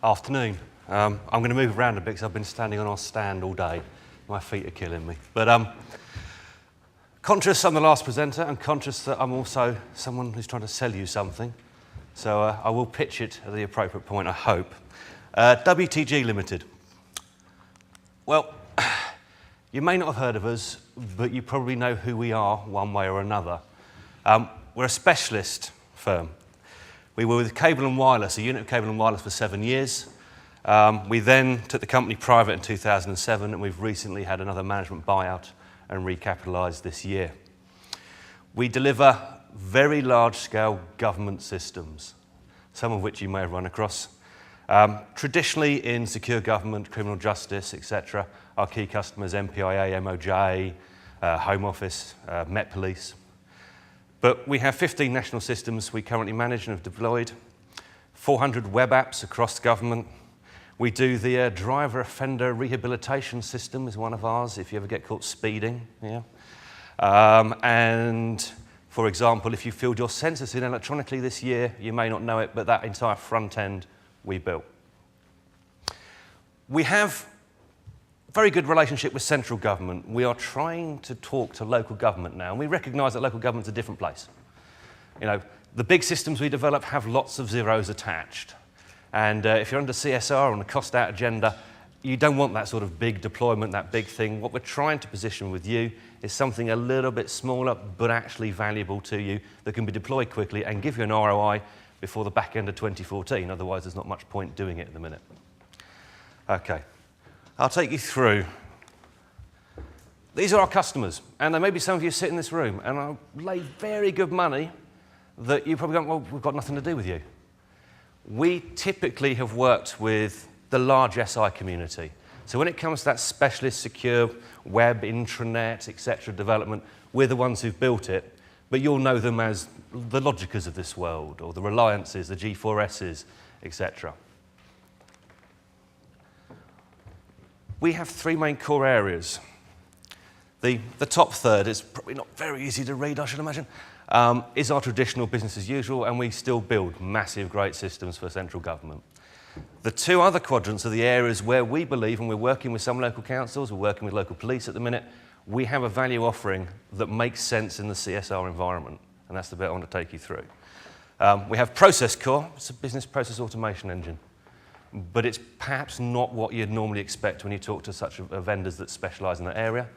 Afternoon. I'm going to move around a bit because I've been standing on our stand all day. My feet are killing me. But conscious I'm the last presenter and conscious that I'm also someone who's trying to sell you something. So I will pitch it at the appropriate point, I hope. WTG Limited. Well, you may not have heard of us, but you probably know who we are one way or another. We're a specialist firm. We were with Cable and Wireless, a unit of Cable and Wireless for 7 years. We then took the company private in 2007, and we've recently had another management buyout and recapitalised this year. We deliver very large-scale government systems, some of which you may have run across. Traditionally in secure government, criminal justice, etc., our key customers, MPIA, MOJ, Home Office, Met Police. But we have 15 national systems we currently manage and have deployed, 400 web apps across government. We do the driver offender rehabilitation system is one of ours if you ever get caught speeding. Yeah. And for example, if you filled your census in electronically this year, you may not know it, but that entire front end we built. We have a very good relationship with central government. We are trying to talk to local government now, and we recognise that local government's a different place. You know, the big systems we develop have lots of zeros attached. And if you're under CSR on a cost-out agenda, you don't want that sort of big deployment, that big thing. What we're trying to position with you is something a little bit smaller, but actually valuable to you, that can be deployed quickly and give you an ROI before the back end of 2014. Otherwise, there's not much point doing it at the minute. Okay, I'll take you through. These are our customers, and there may be some of you sit in this room, and I'll lay very good money that you probably go, well, we've got nothing to do with you. We typically have worked with the large SI community. So when it comes to that specialist, secure web, intranet, etc. development, we're the ones who've built it, but you'll know them as the Logicas of this world, or the Reliances, the G4Ss, etc. We have three main core areas. The top third is probably not very easy to read, I should imagine, is our traditional business as usual, and we still build massive, great systems for central government. The two other quadrants are the areas where we believe, and we're working with some local councils, we're working with local police at the minute, we have a value offering that makes sense in the CSR environment, and that's the bit I want to take you through. We have Process Core, it's a business process automation engine, but it's perhaps not what you'd normally expect when you talk to such vendors that specialise in that area.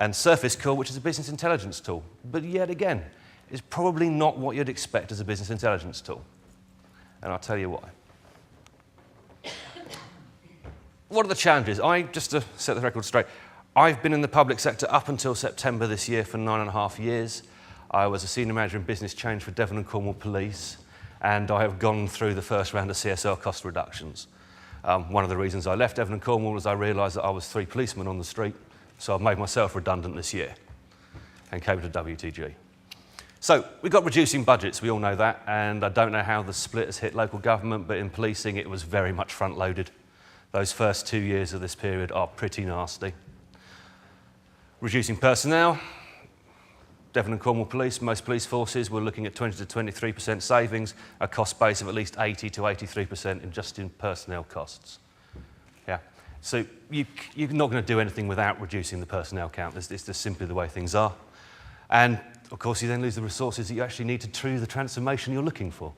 And Surface Core, which is a business intelligence tool, but yet again, is probably not what you'd expect as a business intelligence tool. And I'll tell you why. What are the challenges? Just to set the record straight, I've been in the public sector up until September this year for 9.5 years. I was a senior manager in business change for Devon and Cornwall Police, and I have gone through the first round of CSR cost reductions. One of the reasons I left Devon and Cornwall was I realised that I was 3 policemen on the street, so I've made myself redundant this year and came to WTG. So we've got reducing budgets, we all know that, and I don't know how the split has hit local government, but in policing it was very much front-loaded. Those first 2 years of this period are pretty nasty. Reducing personnel, Devon and Cornwall Police, most police forces, we're looking at 20 to 23% savings, a cost base of at least 80 to 83% just in personnel costs. Yeah. So you're not going to do anything without reducing the personnel count. It's just simply the way things are. And of course, you then lose the resources that you actually need to do the transformation you're looking for.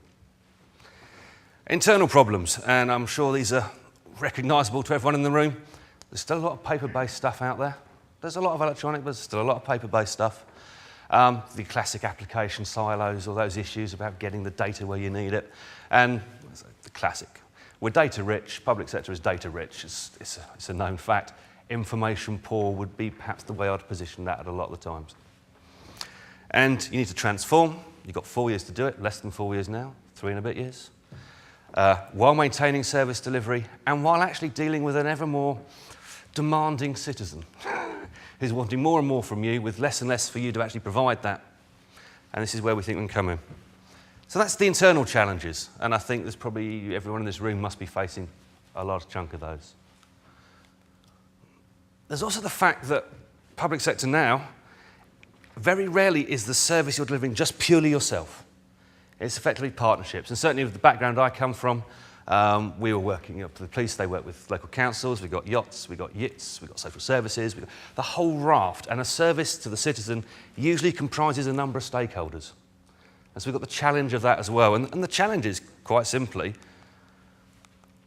Internal problems, and I'm sure these are recognisable to everyone in the room. There's still a lot of paper-based stuff out there. There's a lot of electronic, but there's still a lot of paper-based stuff. The classic application silos, all those issues about getting the data where you need it. And the classic. We're data rich, public sector is data rich. It's a known fact. Information poor would be perhaps the way I'd position that at a lot of the times. And you need to transform. You've got 4 years to do it, less than 4 years now, 3 and a bit years. While maintaining service delivery and while actually dealing with an ever more demanding citizen who's wanting more and more from you with less and less for you to actually provide that. And this is where we think we can come in. So that's the internal challenges, and I think there's probably everyone in this room must be facing a large chunk of those. There's also the fact that public sector now, very rarely is the service you're delivering just purely yourself. It's effectively partnerships, and certainly with the background I come from, We were working up to the police, they work with local councils, we've got yachts, we've got YITs, we've got social services, we've got the whole raft. And a service to the citizen usually comprises a number of stakeholders. And so we've got the challenge of that as well. And the challenge is, quite simply,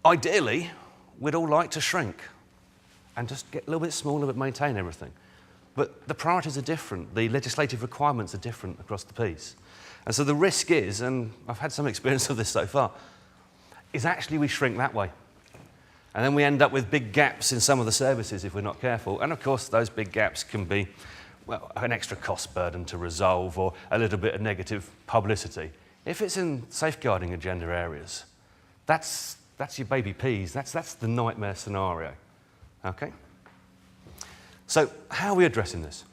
ideally, we'd all like to shrink and just get a little bit smaller but maintain everything. But the priorities are different, the legislative requirements are different across the piece. And so the risk is, and I've had some experience of this so far, is actually we shrink that way. And then we end up with big gaps in some of the services if we're not careful. And of course, those big gaps can be, well, an extra cost burden to resolve or a little bit of negative publicity. If it's in safeguarding agenda areas, that's your baby peas, that's the nightmare scenario, okay? So how are we addressing this?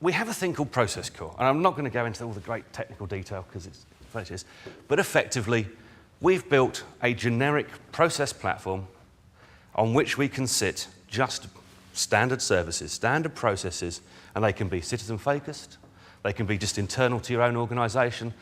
We have a thing called process core, and I'm not going to go into all the great technical detail because it's what it is, but effectively, we've built a generic process platform on which we can sit just standard services, standard processes, and they can be citizen-focused, they can be just internal to your own organisation,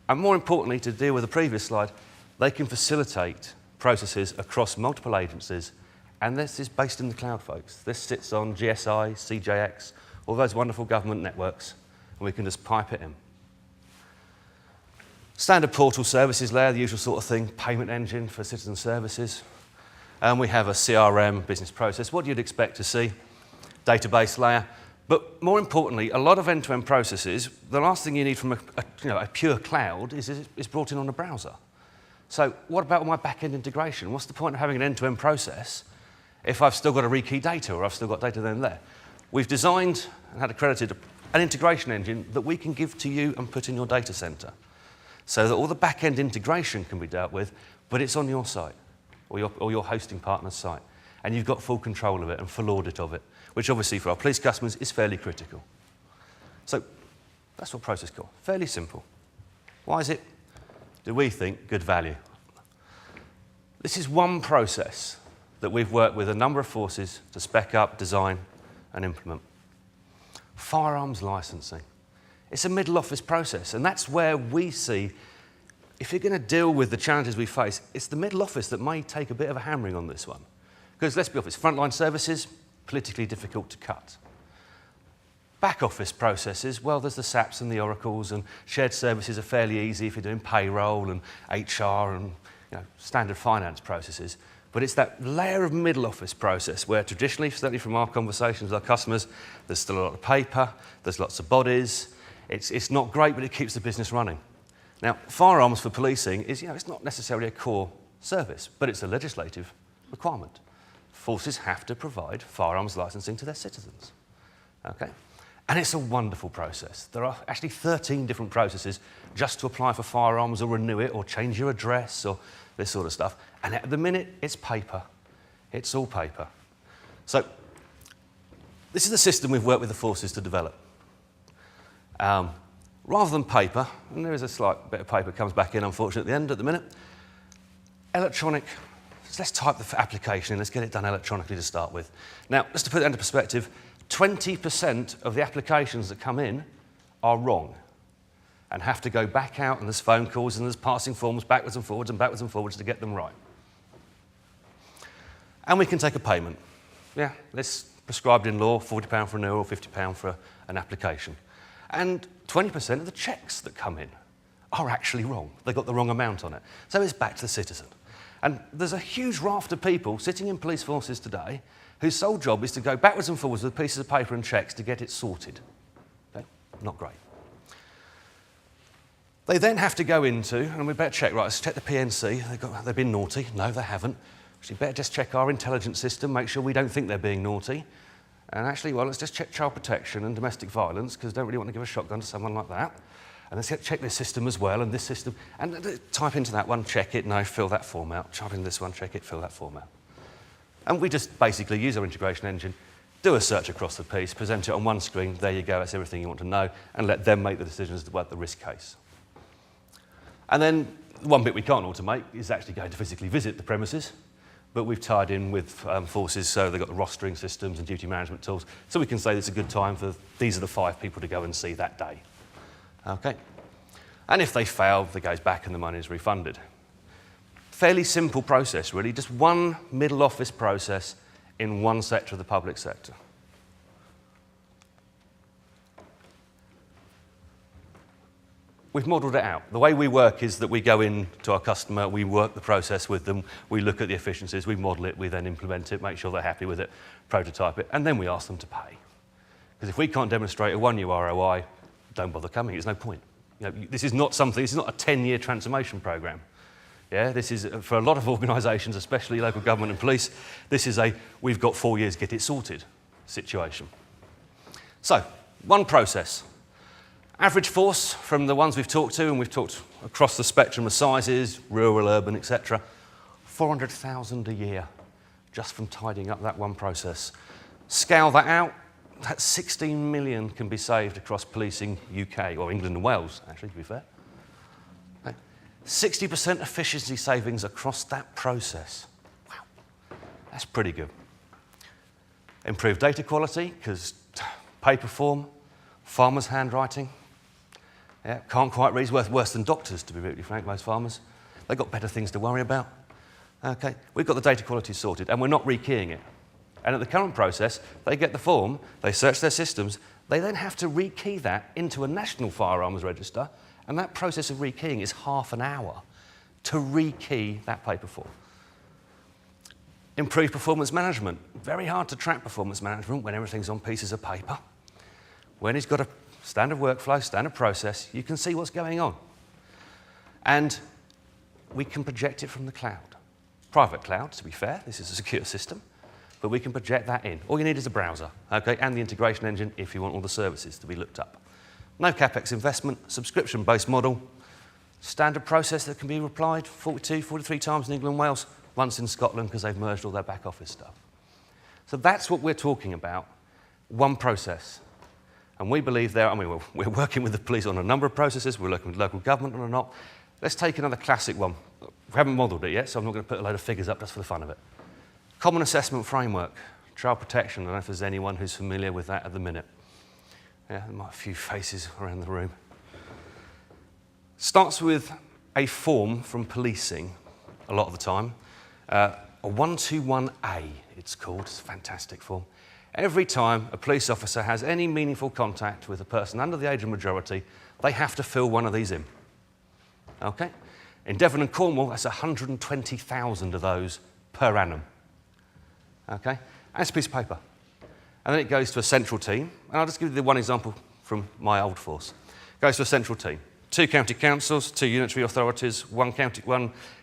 and more importantly, to deal with the previous slide, they can facilitate processes across multiple agencies, and this is based in the cloud, folks. This sits on GSI, CJX, all those wonderful government networks, and we can just pipe it in. Standard portal services layer, the usual sort of thing, payment engine for citizen services. And we have a CRM, business process, what you'd expect to see, database layer. But more importantly, a lot of end-to-end processes, the last thing you need from a pure cloud is brought in on a browser. So what about my back-end integration? What's the point of having an end-to-end process if I've still got to rekey data or I've still got data then there? We've designed and had accredited an integration engine that we can give to you and put in your data center so that all the back-end integration can be dealt with, but it's on your site or your hosting partner's site. And you've got full control of it and full audit of it, which obviously for our police customers is fairly critical. So that's what process core, fairly simple. Why is it, do we think, good value? This is one process that we've worked with a number of forces to spec up, design, and implement. Firearms licensing. It's a middle office process, and that's where we see, if you're going to deal with the challenges we face, it's the middle office that may take a bit of a hammering on this one. Because let's be honest, frontline services, politically difficult to cut. Back office processes, well, there's the SAPs and the Oracles, and shared services are fairly easy if you're doing payroll and HR and standard finance processes. But it's that layer of middle office process where traditionally, certainly from our conversations with our customers, there's still a lot of paper, there's lots of bodies. It's not great, but it keeps the business running. Now, firearms for policing is, it's not necessarily a core service, but it's a legislative requirement. Forces have to provide firearms licensing to their citizens, okay? And it's a wonderful process. There are actually 13 different processes just to apply for firearms or renew it or change your address or this sort of stuff. And at the minute, it's paper. It's all paper. So this is the system we've worked with the forces to develop. Rather than paper, and there is a slight bit of paper comes back in, unfortunately, at the minute, electronic, let's type the application in, let's get it done electronically to start with. Now, just to put that into perspective, 20% of the applications that come in are wrong and have to go back out, and there's phone calls and there's passing forms backwards and forwards to get them right. And we can take a payment. Yeah, that's prescribed in law, £40 for renewal, £50 for an application. And 20% of the checks that come in are actually wrong. They've got the wrong amount on it. So it's back to the citizen. And there's a huge raft of people sitting in police forces today whose sole job is to go backwards and forwards with pieces of paper and checks to get it sorted. Okay? Not great. They then have to go into, and we better check, right, let's check the PNC. They've been naughty. No, they haven't. Actually, better just check our intelligence system, make sure we don't think they're being naughty. And actually, well, let's just check child protection and domestic violence, because I don't really want to give a shotgun to someone like that. And let's check this system as well, and this system. And type into that one, check it, no, fill that form out. Type in this one, check it, fill that form out. And we just basically use our integration engine, do a search across the piece, present it on one screen, there you go, that's everything you want to know, and let them make the decisions about the risk case. And then one bit we can't automate is actually going to physically visit the premises, but we've tied in with forces, so they've got the rostering systems and duty management tools, so we can say it's a good time for these are the 5 people to go and see that day. Okay. And if they fail, it goes back and the money is refunded. Fairly simple process, really, just one middle office process in one sector of the public sector. We've modelled it out. The way we work is that we go in to our customer, we work the process with them, we look at the efficiencies, we model it, we then implement it, make sure they're happy with it, prototype it, and then we ask them to pay. Because if we can't demonstrate a 1-year ROI, don't bother coming, there's no point. You know, this is not a 10-year transformation program. Yeah, this is, for a lot of organisations, especially local government and police, this is a, we've got 4 years, get it sorted situation. So, one process. Average force from the ones we've talked to, and we've talked across the spectrum of sizes, rural, urban, etc., 400,000 a year just from tidying up that one process. Scale that out, that 16 million can be saved across policing UK, or England and Wales, actually, to be fair. 60% efficiency savings across that process. Wow, that's pretty good. Improved data quality, because paper form, farmers' handwriting, yeah, can't quite read, worse than doctors, to be really frank, most farmers. They've got better things to worry about. Okay, we've got the data quality sorted, and we're not rekeying it. And at the current process, they get the form, they search their systems, they then have to rekey that into a national firearms register, and that process of rekeying is half an hour to rekey that paper form. Improved performance management. Very hard to track performance management when everything's on pieces of paper. When it's got a standard workflow, standard process, you can see what's going on. And we can project it from the cloud. Private cloud, to be fair, this is a secure system, but we can project that in. All you need is a browser, okay, and the integration engine if you want all the services to be looked up. No CapEx investment, subscription-based model, standard process that can be applied 42, 43 times in England and Wales, once in Scotland because they've merged all their back office stuff. So that's what we're talking about, one process. And we believe there, I mean, we're working with the police on a number of processes, we're working with local government on a lot. Let's take another classic one. We haven't modelled it yet, so I'm not going to put a load of figures up just for the fun of it. Common assessment framework, child protection. I don't know if there's anyone who's familiar with that at the minute. Yeah, there might be a few faces around the room. Starts with a form from policing, a lot of the time. A 121A, it's called. It's a fantastic form. Every time a police officer has any meaningful contact with a person under the age of majority, they have to fill one of these in. Okay? In Devon and Cornwall, that's 120,000 of those per annum. Okay? And it's a piece of paper. And then it goes to a central team. And I'll just give you the one example from my old force. It goes to a central team. 2 county councils, 2 unitary authorities, one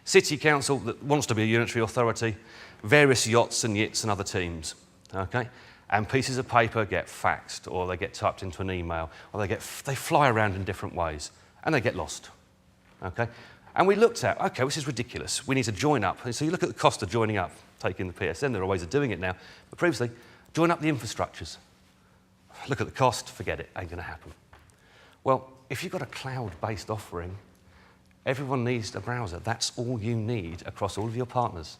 city council that wants to be a unitary authority, various yachts and yits and other teams. Okay? And pieces of paper get faxed, or they get typed into an email, or they fly around in different ways, and they get lost. Okay? And we looked at, okay, this is ridiculous. We need to join up. And so you look at the cost of joining up, taking the PSN, there are ways of doing it now, but previously, join up the infrastructures. Look at the cost, forget it, ain't going to happen. Well, if you've got a cloud-based offering, everyone needs a browser. That's all you need across all of your partners.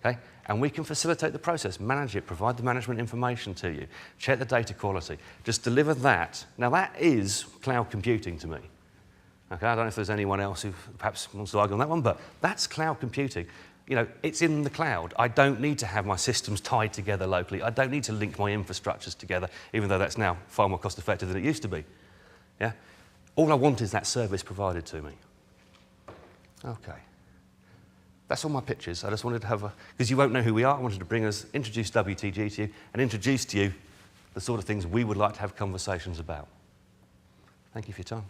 Okay? And we can facilitate the process, manage it, provide the management information to you, check the data quality, just deliver that. Now that is cloud computing to me. Okay, I don't know if there's anyone else who perhaps wants to argue on that one, but that's cloud computing. You know, it's in the cloud. I don't need to have my systems tied together locally. I don't need to link my infrastructures together, even though that's now far more cost effective than it used to be. Yeah? All I want is that service provided to me. Okay. That's all my pitches. I just wanted to have a, because you won't know who we are, I wanted to introduce WTG to you and introduce to you the sort of things we would like to have conversations about. Thank you for your time.